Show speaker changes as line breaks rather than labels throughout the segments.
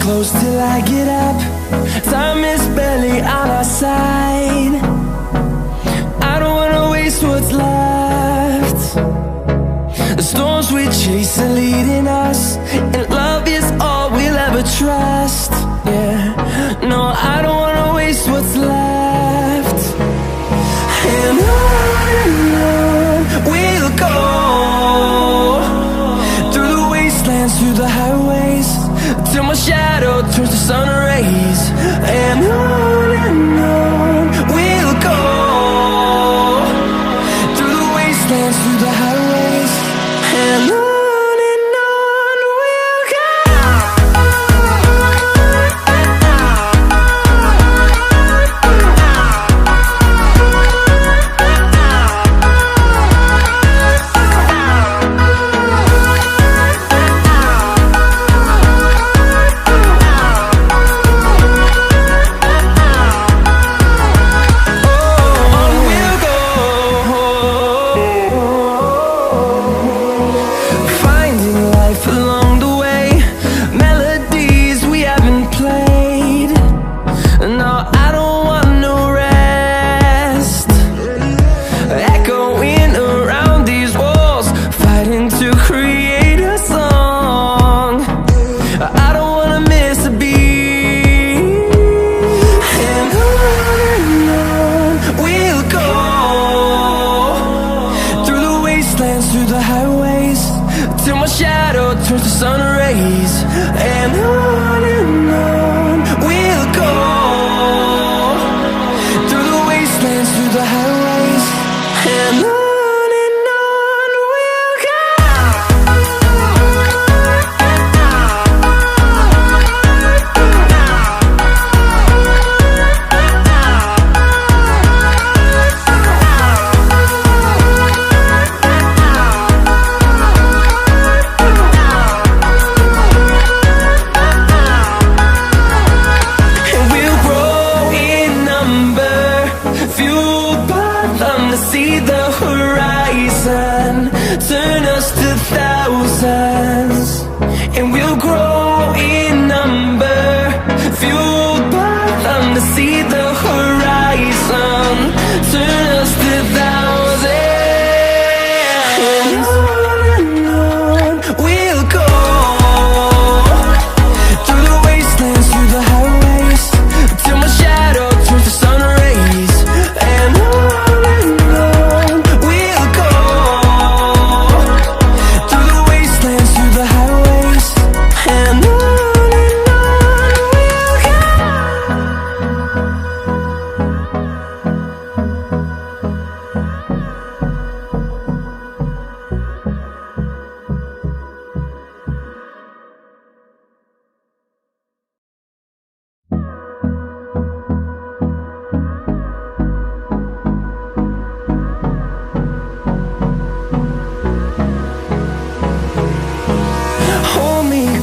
close till I get up. Time is barely on our side. I don't wanna waste what's left. The storms we chase are leading us, and love is all we'll ever trust. Yeah, no, I don't wanna waste what's left. And on we'll go, through the wastelands, through the highways, till my shadow turns to sun rays. And on we'll go, through the wastelands, through the highways, and on we'll go. Through the highways, till my shadow turns to sun rays. And on we'll go, through the wastelands, through the highways, and on we'll go. See the horizon turn us to thousands, and we'll grow in number, fueled by them. To see the horizon turn us to thousands, and on we'll go, through the wastelands, through the highways, till my shadow turns to sun rays. And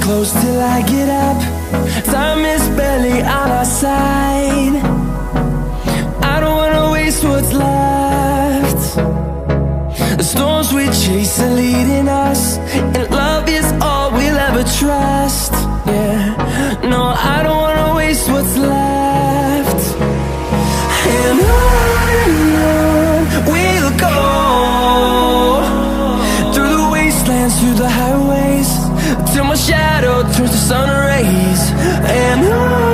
close till I get up. Time is barely on our side. I don't wanna waste what's left. The storms we chase are leading us, and love is all we'll ever trust. Yeah, no, I don't wanna waste what's left. And on we'll go, through the wastelands, through the highways, till my shadow turns to sun rays. And on